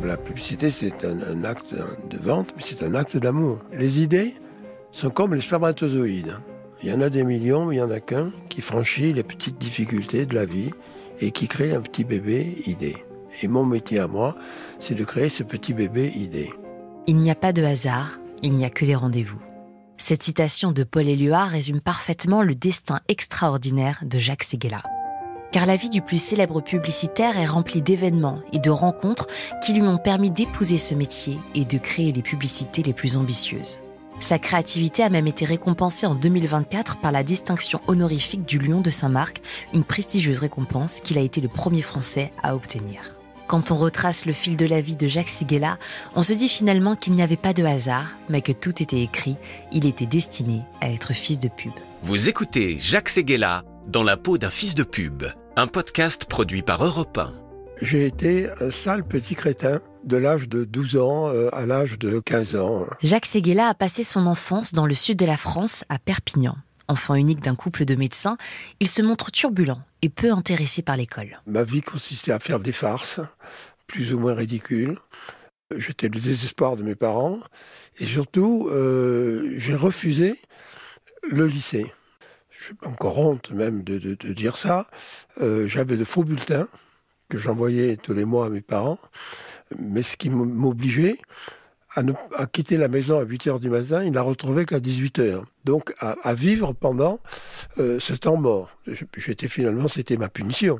La publicité, c'est un acte de vente, mais c'est un acte d'amour. Les idées sont comme les spermatozoïdes. Il y en a des millions, mais il n'y en a qu'un qui franchit les petites difficultés de la vie et qui crée un petit bébé idée. Et mon métier à moi, c'est de créer ce petit bébé idée. Il n'y a pas de hasard, il n'y a que des rendez-vous. Cette citation de Paul Éluard résume parfaitement le destin extraordinaire de Jacques Séguéla. Car la vie du plus célèbre publicitaire est remplie d'événements et de rencontres qui lui ont permis d'épouser ce métier et de créer les publicités les plus ambitieuses. Sa créativité a même été récompensée en 2024 par la distinction honorifique du Lion de Saint-Marc, une prestigieuse récompense qu'il a été le premier Français à obtenir. Quand on retrace le fil de la vie de Jacques Séguéla, on se dit finalement qu'il n'y avait pas de hasard, mais que tout était écrit, il était destiné à être fils de pub. Vous écoutez Jacques Séguéla dans la peau d'un fils de pub, un podcast produit par Europe 1. J'ai été un sale petit crétin de l'âge de 12 ans à l'âge de 15 ans. Jacques Séguéla a passé son enfance dans le sud de la France, à Perpignan. Enfant unique d'un couple de médecins, il se montre turbulent et peu intéressé par l'école. Ma vie consistait à faire des farces, plus ou moins ridicules. J'étais le désespoir de mes parents. Et surtout, j'ai refusé le lycée. J'ai encore honte même de dire ça. J'avais de faux bulletins que j'envoyais tous les mois à mes parents, mais ce qui m'obligeait à quitter la maison à 8h du matin, il ne la retrouvait qu'à 18h. Donc à vivre pendant ce temps mort. C'était ma punition.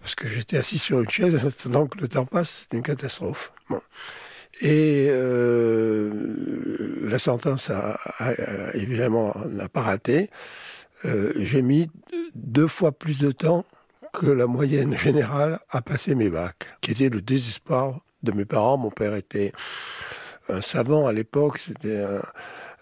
Parce que j'étais assis sur une chaise, pendant que le temps passe, c'est une catastrophe. Bon. Et la sentence évidemment n'a pas raté. J'ai mis 2 fois plus de temps que la moyenne générale à passer mes bacs, qui était le désespoir de mes parents. Mon père était un savant à l'époque, c'était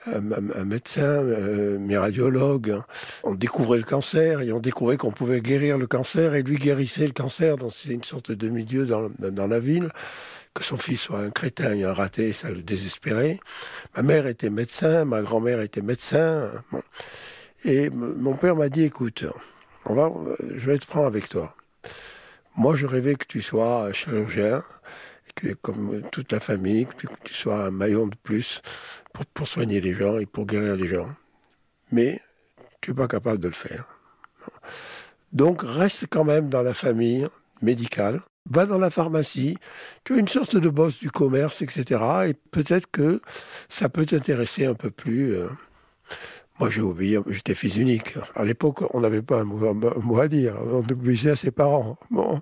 un médecin, mes radiologues. On découvrait le cancer et on découvrait qu'on pouvait guérir le cancer et lui guérissait le cancer. Donc c'est une sorte de demi-dieu dans la ville. Que son fils soit un crétin et un raté, ça le désespérait. Ma mère était médecin, ma grand-mère était médecin. Bon. Et mon père m'a dit, écoute, je vais être franc avec toi. Moi, je rêvais que tu sois chirurgien, que, comme toute la famille, que tu sois un maillon de plus pour soigner les gens et pour guérir les gens. Mais tu n'es pas capable de le faire. Donc, reste quand même dans la famille médicale. Va dans la pharmacie, tu as une sorte de boss du commerce, etc. Et peut-être que ça peut t'intéresser un peu plus. Moi, j'ai oublié, j'étais fils unique. À l'époque, on n'avait pas un mot à dire. On obéissait à ses parents. Bon.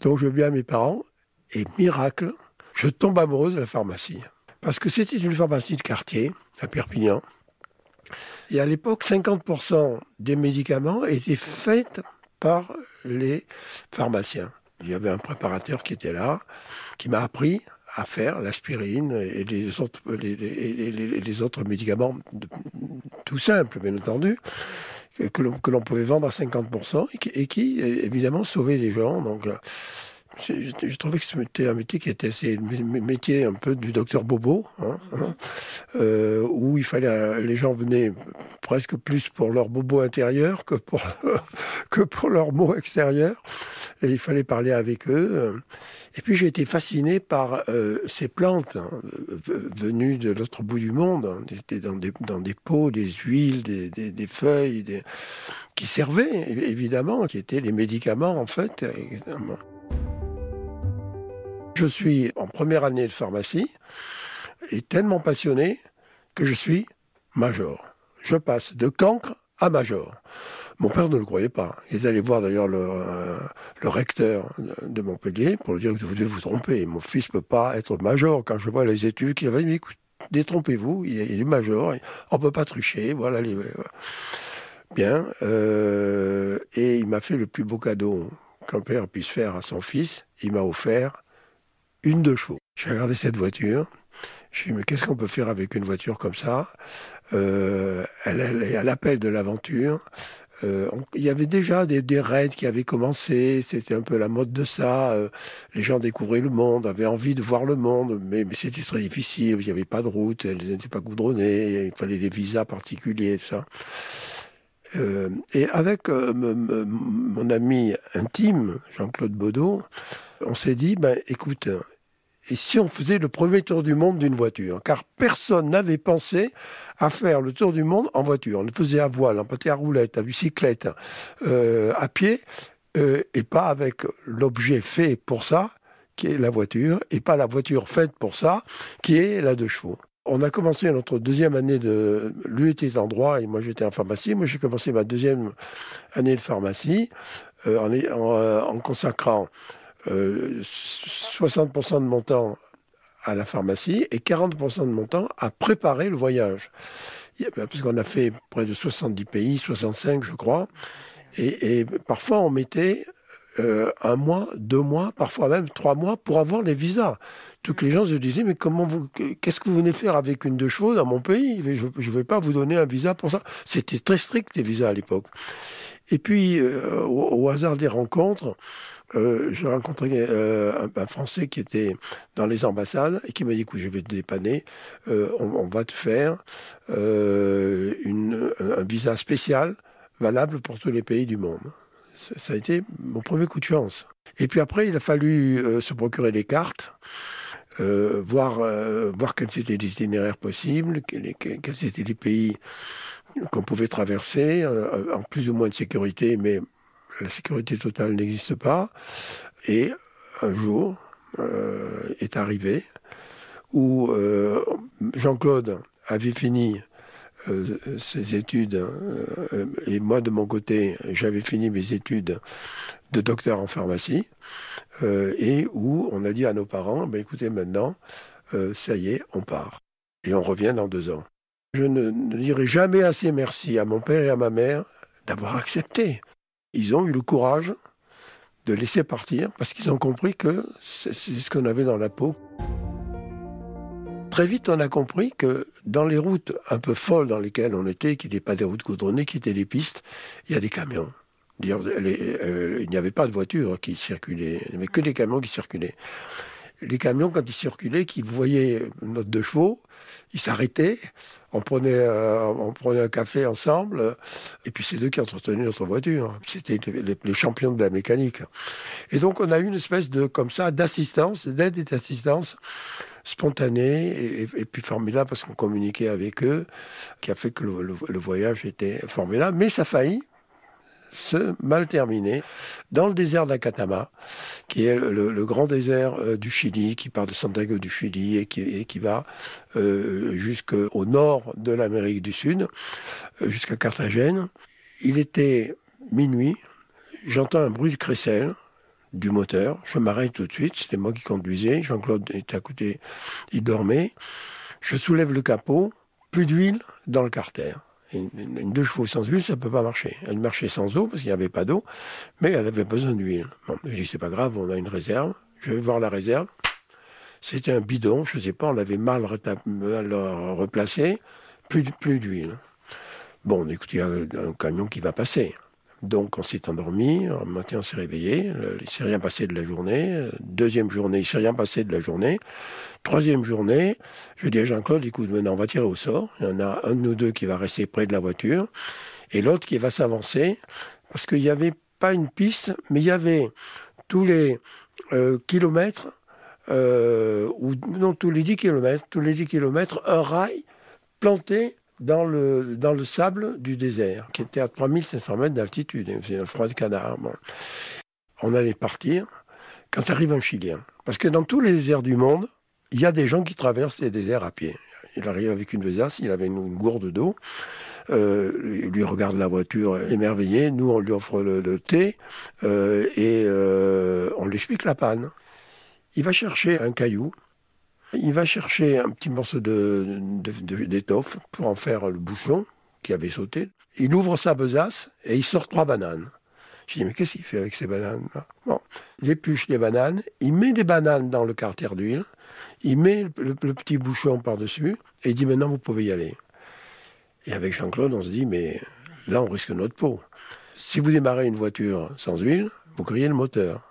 Donc, je vais à mes parents. Et miracle, je tombe amoureuse de la pharmacie. Parce que c'était une pharmacie de quartier, à Perpignan. Et à l'époque, 50% des médicaments étaient faits par les pharmaciens. Il y avait un préparateur qui était là, qui m'a appris à faire l'aspirine et les autres médicaments tout simples, bien entendu, que l'on pouvait vendre à 50% et qui évidemment, sauvaient les gens. Donc, je trouvais que c'était un métier qui était le métier un peu du docteur Bobo, où il fallait, les gens venaient presque plus pour leur bobo intérieur que pour leur mot extérieur. Et il fallait parler avec eux. Et puis j'ai été fasciné par ces plantes venues de l'autre bout du monde. C'était dans des pots, des huiles, des feuilles, qui servaient évidemment, qui étaient les médicaments en fait. Évidemment. Je suis en première année de pharmacie et tellement passionné que je suis major. Je passe de cancre à major. Mon père ne le croyait pas. Il est allé voir d'ailleurs le recteur de Montpellier pour lui dire que vous devez vous tromper. Mon fils ne peut pas être major. Quand je vois les études qu'il avait dit, écoute, détrompez-vous, il est major, on ne peut pas tricher. Voilà. Bien. Et il m'a fait le plus beau cadeau qu'un père puisse faire à son fils. Il m'a offert une 2 chevaux. J'ai regardé cette voiture. Je me suis dit, mais qu'est-ce qu'on peut faire avec une voiture comme ça ? Elle est à l'appel de l'aventure. Il y avait déjà des raids qui avaient commencé. C'était un peu la mode de ça. Les gens découvraient le monde, avaient envie de voir le monde. Mais c'était très difficile. Il n'y avait pas de route. Elles n'étaient pas goudronnées. Il fallait des visas particuliers, tout ça. Et avec mon ami intime, Jean-Claude Baudot, on s'est dit, écoute, et si on faisait le premier tour du monde d'une voiture. Car personne n'avait pensé à faire le tour du monde en voiture. On le faisait à voile, en pâté à roulettes, à bicyclette, à pied, et pas avec l'objet fait pour ça, qui est la voiture, et pas la voiture faite pour ça, qui est la 2 chevaux. On a commencé notre deuxième année de... Lui était en droit et moi j'étais en pharmacie. Moi j'ai commencé ma deuxième année de pharmacie en consacrant 60% de mon temps à la pharmacie et 40% de mon temps à préparer le voyage. Parce qu'on a fait près de 70 pays, 65 je crois. Et parfois on mettait 1 mois, 2 mois, parfois même 3 mois pour avoir les visas. Tous les gens se disaient, mais qu'est-ce que vous venez faire avec une 2 chevaux dans mon pays? Je ne vais pas vous donner un visa pour ça. C'était très strict, les visas à l'époque. Et puis, au hasard des rencontres, j'ai rencontré un Français qui était dans les ambassades et qui m'a dit, écoute, je vais te dépanner, on va te faire un visa spécial valable pour tous les pays du monde. Ça a été mon premier coup de chance. Et puis après, il a fallu se procurer des cartes, voir quels étaient les itinéraires possibles, quels étaient les pays qu'on pouvait traverser, en plus ou moins de sécurité, mais la sécurité totale n'existe pas. Et un jour est arrivé où Jean-Claude avait fini ses études, et moi de mon côté, j'avais fini mes études de docteur en pharmacie, et où on a dit à nos parents, écoutez maintenant, ça y est, on part. Et on revient dans 2 ans. Je ne dirai jamais assez merci à mon père et à ma mère d'avoir accepté. Ils ont eu le courage de laisser partir, parce qu'ils ont compris que c'est ce qu'on avait dans la peau. Très vite, on a compris que dans les routes un peu folles dans lesquelles on était, qui n'étaient pas des routes goudronnées, qui étaient des pistes, il y a des camions. D'ailleurs, il n'y avait pas de voitures qui circulaient, il n'y avait que des camions qui circulaient. Les camions, quand ils circulaient, qui voyaient notre 2 chevaux, ils s'arrêtaient, on prenait un café ensemble, et puis c'est eux qui entretenaient notre voiture. C'était les champions de la mécanique. Et donc on a eu une espèce de, comme ça, d'assistance, d'aide et d'assistance spontanée, et puis formidable, parce qu'on communiquait avec eux, qui a fait que le voyage était formidable. Mais ça a failli se mal terminer dans le désert d'Acatama, qui est le grand désert du Chili, qui part de Santiago du Chili et qui va jusqu'au nord de l'Amérique du Sud, jusqu'à Carthagène. Il était minuit, j'entends un bruit de crécelle du moteur, je m'arrête tout de suite, c'était moi qui conduisais, Jean-Claude était à côté, il dormait, je soulève le capot, plus d'huile dans le carter. Une 2 chevaux sans huile, ça ne peut pas marcher. Elle marchait sans eau, parce qu'il n'y avait pas d'eau, mais elle avait besoin d'huile. Bon, je dis, c'est pas grave, on a une réserve. Je vais voir la réserve. C'était un bidon, je ne sais pas, on l'avait mal replacé. Plus d'huile. Bon, écoute, il y a un camion qui va passer. Donc on s'est endormi, un matin on s'est réveillé, il ne s'est rien passé de la journée. 2e journée, il ne s'est rien passé de la journée. 3e journée, je dis à Jean-Claude, écoute, maintenant on va tirer au sort. Il y en a un de nous 2 qui va rester près de la voiture et l'autre qui va s'avancer, parce qu'il n'y avait pas une piste, mais il y avait tous les kilomètres, tous les 10 kilomètres, un rail planté dans le sable du désert, qui était à 3500 mètres d'altitude. C'est un froid de canard. Bon. On allait partir quand arrive un Chilien. Parce que dans tous les déserts du monde, il y a des gens qui traversent les déserts à pied. Il arrive avec une besace, il avait une gourde d'eau. Il lui regarde la voiture émerveillé. Nous, on lui offre le thé et on lui explique la panne. Il va chercher un caillou. Il va chercher un petit morceau d'étoffe pour en faire le bouchon qui avait sauté. Il ouvre sa besace et il sort 3 bananes. Je dis, mais qu'est-ce qu'il fait avec ces bananes? Bon, il épluche les bananes, il met les bananes dans le carter d'huile, il met le petit bouchon par-dessus et il dit, maintenant vous pouvez y aller. Et avec Jean-Claude, on se dit, mais là on risque notre peau. Si vous démarrez une voiture sans huile, vous grillez le moteur.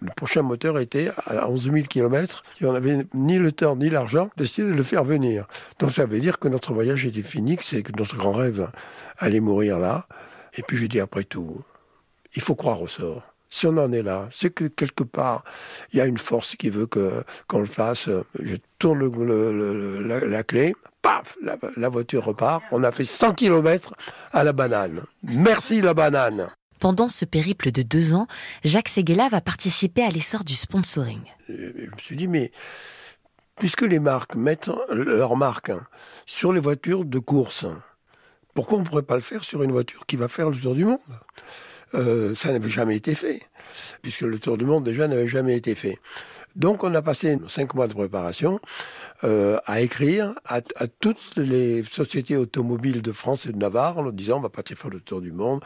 Le prochain moteur était à 11 000 km et on n'avait ni le temps ni l'argent d'essayer de le faire venir. Donc ça veut dire que notre voyage était fini, que notre grand rêve allait mourir là. Et puis j'ai dit, après tout, il faut croire au sort. Si on en est là, c'est que quelque part, il y a une force qui veut qu'on le fasse. Je tourne la clé, paf, la voiture repart. On a fait 100 km à la banane. Merci la banane. Pendant ce périple de 2 ans, Jacques Séguéla va participer à l'essor du sponsoring. Je me suis dit, mais puisque les marques mettent leur marque sur les voitures de course, pourquoi on ne pourrait pas le faire sur une voiture qui va faire le tour du monde ? Ça n'avait jamais été fait, puisque le tour du monde déjà n'avait jamais été fait. Donc on a passé 5 mois de préparation à écrire à toutes les sociétés automobiles de France et de Navarre en leur disant on va partir faire le tour du monde,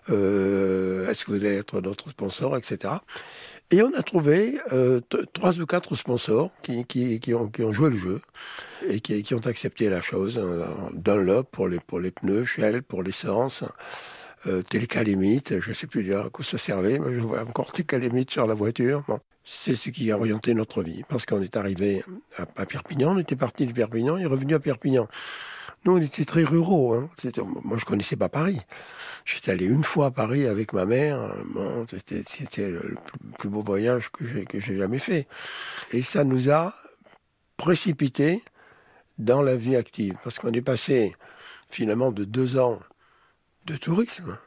est-ce que vous allez être notre sponsor, etc. Et on a trouvé 3 ou 4 sponsors qui ont joué le jeu et qui ont accepté la chose. Dunlop pour les pneus, Shell pour l'essence, Télécalémite, je ne sais plus à quoi ça servait, mais je vois encore Télécalémite sur la voiture. Bon. C'est ce qui a orienté notre vie, parce qu'on est arrivé à Perpignan, on était parti de Perpignan et revenu à Perpignan. Nous, on était très ruraux. Moi, je ne connaissais pas Paris. J'étais allé une fois à Paris avec ma mère. Bon, c'était le plus beau voyage que j'ai jamais fait. Et ça nous a précipités dans la vie active, parce qu'on est passé finalement de 2 ans de tourisme,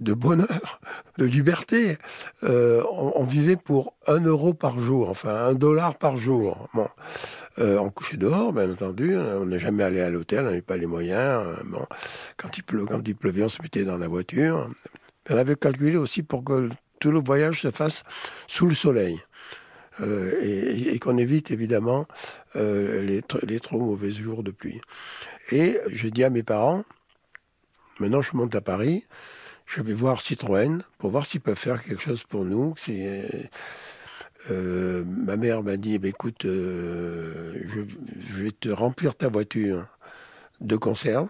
de bonheur, de liberté. On vivait pour 1 euro par jour, enfin $1 par jour. Bon. On couchait dehors, bien entendu. On n'est jamais allé à l'hôtel, on n'avait pas les moyens. Bon. Quand il pleuvait, on se mettait dans la voiture. On avait calculé aussi pour que tout le voyage se fasse sous le soleil. Et qu'on évite évidemment les trop mauvais jours de pluie. Et j'ai dit à mes parents, maintenant je monte à Paris, je vais voir Citroën pour voir s'ils peuvent faire quelque chose pour nous. Ma mère m'a dit, écoute, je vais te remplir ta voiture de conserve.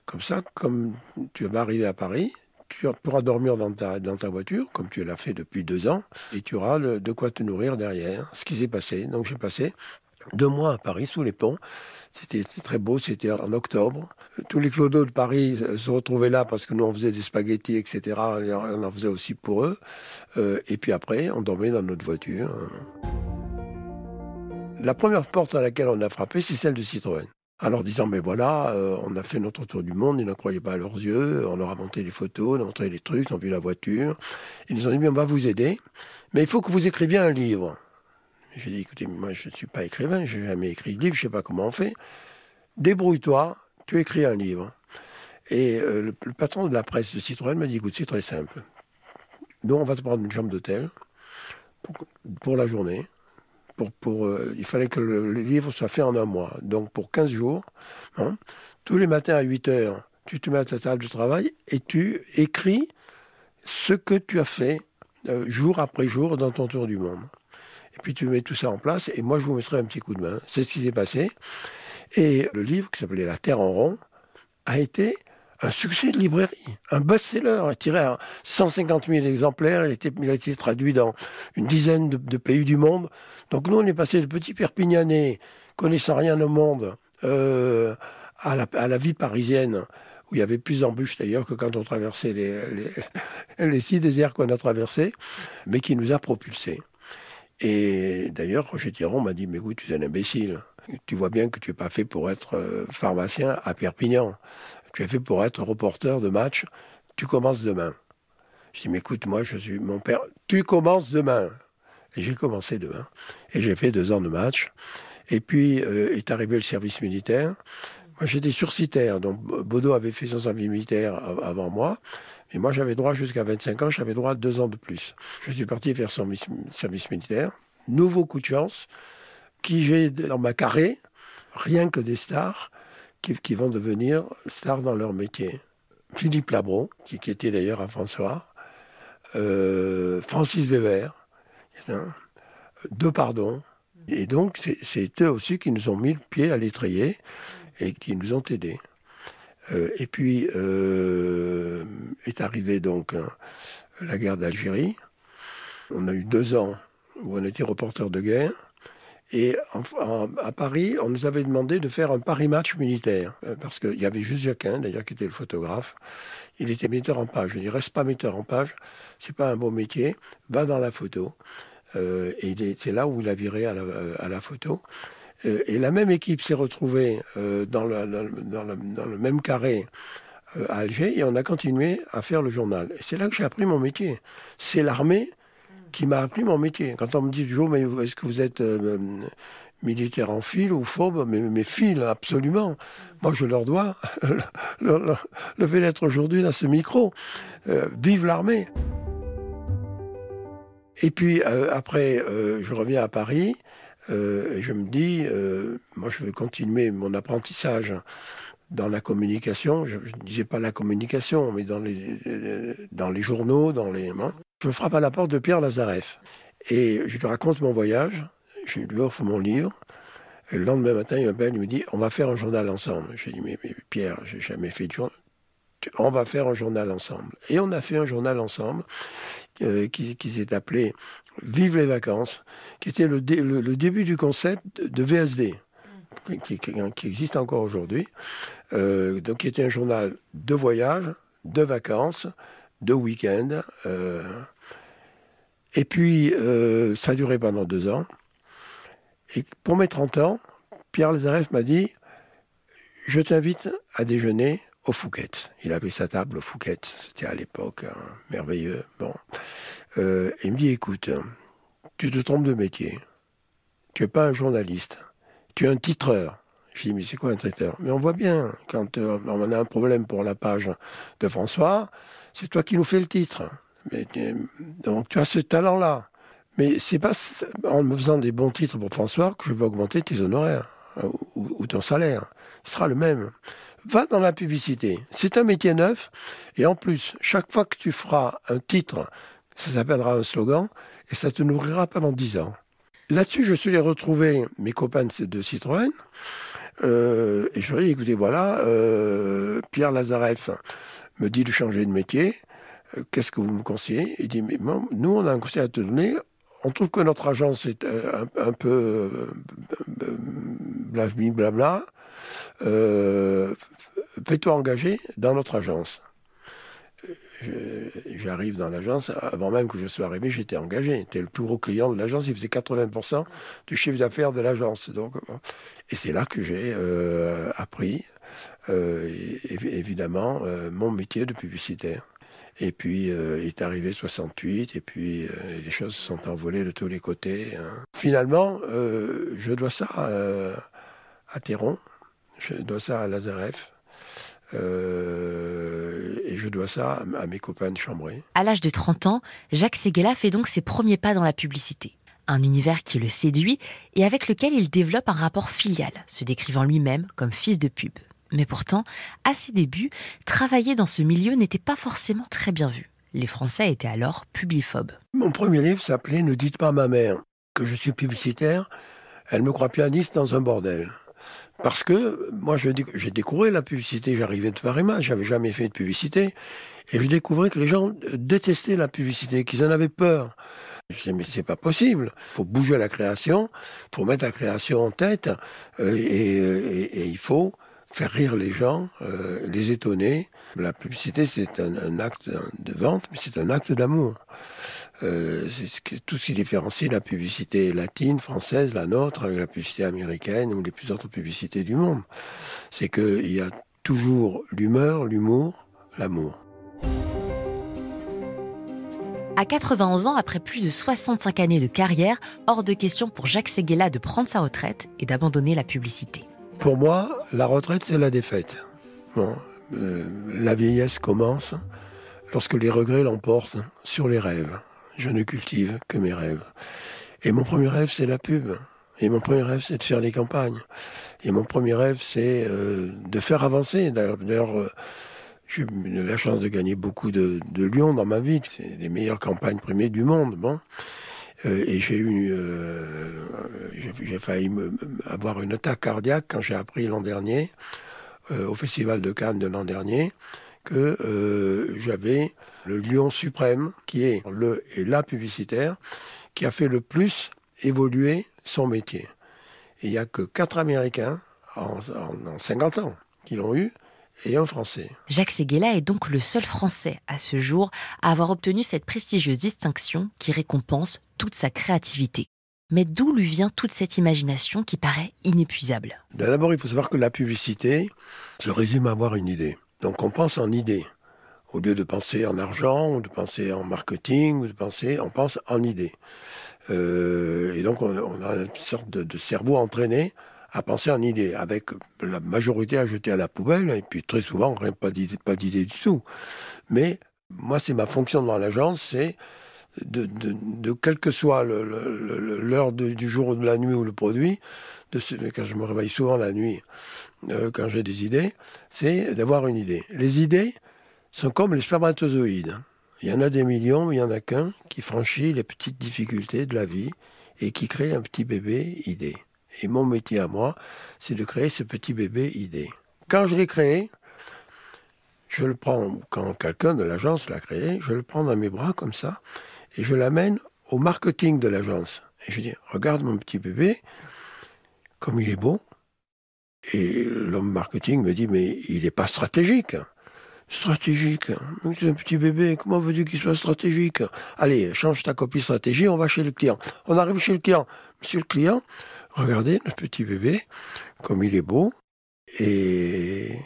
Comme ça, comme tu vas arriver à Paris, tu pourras dormir dans ta voiture, comme tu l'as fait depuis 2 ans, et tu auras de quoi te nourrir derrière. Ce qui s'est passé. Donc j'ai passé 2 mois à Paris, sous les ponts. C'était très beau, c'était en octobre. Tous les clodos de Paris se retrouvaient là parce que nous, on faisait des spaghettis, etc. On en faisait aussi pour eux. Et puis après, on dormait dans notre voiture. La première porte à laquelle on a frappé, c'est celle de Citroën. En leur disant, mais voilà, on a fait notre tour du monde, ils n'en croyaient pas à leurs yeux, on leur a montré les photos, on a montré les trucs, ils ont vu la voiture. Ils nous ont dit, mais on va vous aider, mais il faut que vous écriviez un livre. J'ai dit, écoutez, moi je ne suis pas écrivain, je n'ai jamais écrit de livre, je ne sais pas comment on fait. Débrouille-toi, tu écris un livre. Et le patron de la presse de Citroën m'a dit, écoute, c'est très simple. Nous, on va te prendre une chambre d'hôtel pour la journée. Il fallait que le livre soit fait en 1 mois. Donc pour 15 jours, hein, tous les matins à 8 heures, tu te mets à ta table de travail et tu écris ce que tu as fait jour après jour dans ton tour du monde. Et puis tu mets tout ça en place et moi je vous mettrai un petit coup de main. C'est ce qui s'est passé. Et le livre qui s'appelait La Terre en rond a été un succès de librairie, un best-seller, tiré à 150 000 exemplaires, il a été traduit dans une dizaine de pays du monde. Donc nous, on est passé de petits Perpignanais, connaissant rien au monde, à la vie parisienne, où il y avait plus d'embûches d'ailleurs que quand on traversait les 6 déserts qu'on a traversés, mais qui nous a propulsés. Et d'ailleurs, Roger Thiron m'a dit, mais oui, tu es un imbécile. Tu vois bien que tu n'es pas fait pour être pharmacien à Perpignan. Tu es fait pour être reporter de match. Tu commences demain. Je dis, mais écoute, moi, je suis mon père. Tu commences demain. Et j'ai commencé demain. Et j'ai fait 2 ans de match. Et puis, est arrivé le service militaire. Moi, j'étais sursitaire. Donc, Baudot avait fait son service militaire avant moi. Et moi, j'avais droit jusqu'à 25 ans. J'avais droit à 2 ans de plus. Je suis parti faire son service militaire. Nouveau coup de chance. Qui j'ai dans ma carré, rien que des stars qui vont devenir stars dans leur métier. Philippe Labro, qui était d'ailleurs à François, Francis Weber, Depardon. Et donc, c'est eux aussi qui nous ont mis le pied à l'étrier et qui nous ont aidés. Et puis, est arrivée donc la guerre d'Algérie. On a eu 2 ans où on était reporter de guerre. Et à Paris, on nous avait demandé de faire un Paris-Match militaire, parce qu'il y avait juste Jacquin, d'ailleurs, qui était le photographe. Il était metteur en page. Je dis, reste pas metteur en page, c'est pas un beau métier, va dans la photo. Et c'est là où il a viré à la photo. Et la même équipe s'est retrouvée dans le même carré à Alger, et on a continué à faire le journal. Et c'est là que j'ai appris mon métier. C'est l'armée qui m'a appris mon métier. Quand on me dit toujours, mais est-ce que vous êtes militaire en fil ou phobe, mais fil, absolument. Moi, je leur dois le fait d'être aujourd'hui dans ce micro. Vive l'armée. Et puis, après, je reviens à Paris, et je me dis, moi, je vais continuer mon apprentissage dans la communication. Je ne disais pas la communication, mais dans les journaux, Je frappe à la porte de Pierre Lazareff. Et je lui raconte mon voyage, je lui offre mon livre. Et le lendemain matin, il m'appelle, il me dit, on va faire un journal ensemble. J'ai dit, mais Pierre, j'ai jamais fait de journal. On va faire un journal ensemble. Et on a fait un journal ensemble qui s'est appelé Vive les vacances, qui était le début du concept de VSD, qui existe encore aujourd'hui. Donc, qui était un journal de voyage, de vacances, de week-end. Et puis, ça a duré pendant 2 ans. Et pour mes 30 ans, Pierre Lazareff m'a dit, je t'invite à déjeuner au Fouquet's. Il avait sa table au Fouquet's. C'était à l'époque merveilleux. Bon. Il me dit, écoute, tu te trompes de métier. Tu n'es pas un journaliste. Tu es un titreur. Je dis, mais c'est quoi un titreur? Mais on voit bien, quand on a un problème pour la page de François, c'est toi qui nous fais le titre. Donc tu as ce talent-là. Mais c'est pas en me faisant des bons titres pour François que je vais augmenter tes honoraires ou ton salaire. Il sera le même. Va dans la publicité. C'est un métier neuf. Et en plus, chaque fois que tu feras un titre, ça s'appellera un slogan et ça te nourrira pendant 10 ans. Là-dessus, je suis allé retrouver mes copains de Citroën. Et je leur ai dit, écoutez, voilà, Pierre Lazareff me dit de changer de métier. Qu'est-ce que vous me conseillez? Il dit, mais nous, on a un conseil à te donner. On trouve que notre agence est un peu blabla. Fais-toi engager dans notre agence. J'arrive dans l'agence, avant même que je sois arrivé, j'étais engagé. J'étais le plus gros client de l'agence, il faisait 80% du chiffre d'affaires de l'agence. Et c'est là que j'ai appris, évidemment, mon métier de publicitaire. Et puis, est arrivé 68, et puis les choses se sont envolées de tous les côtés. Finalement, je dois ça à Théron, je dois ça à Lazareff, et je dois ça à mes copains de Chambray. À l'âge de 30 ans, Jacques Séguéla fait donc ses premiers pas dans la publicité. Un univers qui le séduit et avec lequel il développe un rapport filial, se décrivant lui-même comme fils de pub. Mais pourtant, à ses débuts, travailler dans ce milieu n'était pas forcément très bien vu. Les Français étaient alors publiphobes. Mon premier livre s'appelait « Ne dites pas à ma mère que je suis publicitaire, elle me croit pianiste dans un bordel ». Parce que moi, j'ai découvert la publicité, j'arrivais de Paris-Match, j'avais jamais fait de publicité, et je découvrais que les gens détestaient la publicité, qu'ils en avaient peur. Je disais, mais c'est pas possible, il faut bouger la création, il faut mettre la création en tête, et il faut faire rire les gens, les étonner. La publicité, c'est un acte de vente, mais c'est un acte d'amour. C'est tout ce qui différencie la publicité latine, française, la nôtre, avec la publicité américaine ou les plus autres publicités du monde. C'est qu'il y a toujours l'humeur, l'humour, l'amour. À 91 ans, après plus de 65 années de carrière, hors de question pour Jacques Séguéla de prendre sa retraite et d'abandonner la publicité. Pour moi, la retraite, c'est la défaite. Bon, la vieillesse commence lorsque les regrets l'emportent sur les rêves. Je ne cultive que mes rêves. Et mon premier rêve, c'est la pub. Et mon premier rêve, c'est de faire des campagnes. Et mon premier rêve, c'est de faire avancer. D'ailleurs, j'ai eu la chance de gagner beaucoup de lions dans ma vie. C'est les meilleures campagnes primées du monde. Bon. Et j'ai failli avoir une attaque cardiaque quand j'ai appris l'an dernier, au Festival de Cannes de l'an dernier, que j'avais le lion suprême, qui est la publicitaire, qui a fait le plus évoluer son métier. Et il n'y a que 4 Américains en 50 ans qui l'ont eu, et un Français. Jacques Séguéla est donc le seul Français à ce jour à avoir obtenu cette prestigieuse distinction qui récompense toute sa créativité. Mais d'où lui vient toute cette imagination qui paraît inépuisable ? D'abord, il faut savoir que la publicité se résume à avoir une idée. Donc on pense en idée. Au lieu de penser en argent, ou de penser en marketing, on pense en idée. Et donc on a une sorte de cerveau entraîné à penser en idée, avec la majorité à jeter à la poubelle, et puis très souvent, pas d'idée du tout. Mais moi, c'est ma fonction dans l'agence, c'est de quelle que soit l'heure du jour ou de la nuit ou le produit, quand je me réveille souvent la nuit, quand j'ai des idées, c'est d'avoir une idée. Les idées sont comme les spermatozoïdes. Il y en a des millions, mais il n'y en a qu'un qui franchit les petites difficultés de la vie et qui crée un petit bébé idée. Et mon métier à moi, c'est de créer ce petit bébé idée. Quand je l'ai créé, je le prends, quand quelqu'un de l'agence l'a créé, je le prends dans mes bras comme ça, et je l'amène au marketing de l'agence. Et je dis, regarde mon petit bébé, comme il est beau. Et l'homme marketing me dit, mais il n'est pas stratégique. Stratégique, c'est un petit bébé, comment veux-tu qu'il soit stratégique? Allez, change ta copie stratégie, on va chez le client. On arrive chez le client. Monsieur le client, regardez notre petit bébé, comme il est beau, et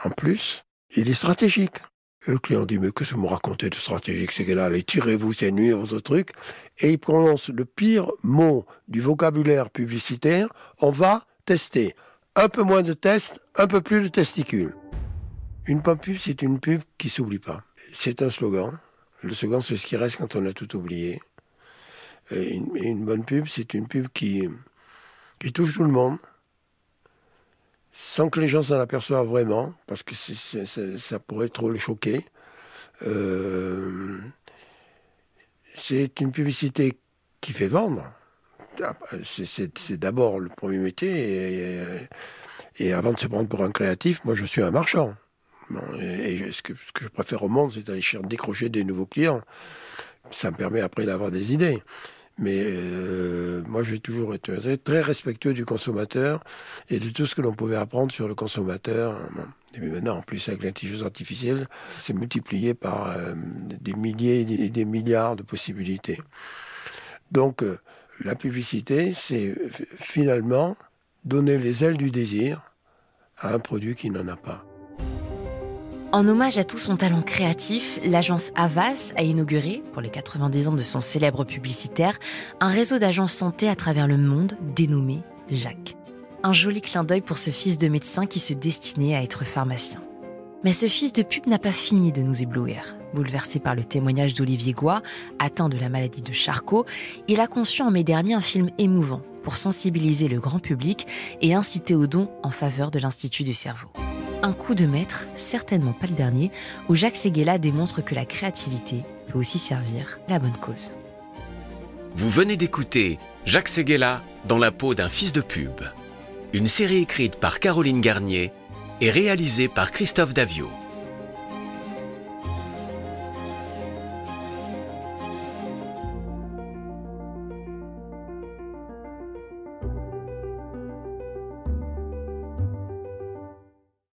en plus, il est stratégique. Et le client dit, mais qu'est-ce que vous me racontez de stratégique? C'est là, allez, tirez-vous ces nuits, votre truc. Et il prononce le pire mot du vocabulaire publicitaire, on va tester. Un peu moins de tests, un peu plus de testicules. Une bonne pub, c'est une pub qui ne s'oublie pas. C'est un slogan. Le slogan, c'est ce qui reste quand on a tout oublié. Et une bonne pub, c'est une pub qui touche tout le monde, sans que les gens s'en aperçoivent vraiment, parce que ça pourrait trop les choquer. C'est une publicité qui fait vendre. C'est d'abord le premier métier. Et avant de se prendre pour un créatif, moi, je suis un marchand. Et ce que je préfère au monde, c'est d'aller décrocher des nouveaux clients. Ça me permet après d'avoir des idées. Mais moi, j'ai toujours été très respectueux du consommateur et de tout ce que l'on pouvait apprendre sur le consommateur. Et maintenant, en plus, avec l'intelligence artificielle, c'est multiplié par des milliers et des milliards de possibilités. Donc, la publicité, c'est finalement donner les ailes du désir à un produit qui n'en a pas. En hommage à tout son talent créatif, l'agence Havas a inauguré, pour les 90 ans de son célèbre publicitaire, un réseau d'agences santé à travers le monde dénommé Jacques. Un joli clin d'œil pour ce fils de médecin qui se destinait à être pharmacien. Mais ce fils de pub n'a pas fini de nous éblouir. Bouleversé par le témoignage d'Olivier Goy, atteint de la maladie de Charcot, il a conçu en mai dernier un film émouvant pour sensibiliser le grand public et inciter aux dons en faveur de l'Institut du cerveau. Un coup de maître, certainement pas le dernier, où Jacques Séguéla démontre que la créativité peut aussi servir la bonne cause. Vous venez d'écouter Jacques Séguéla dans la peau d'un fils de pub. Une série écrite par Caroline Garnier et réalisée par Christophe Davio.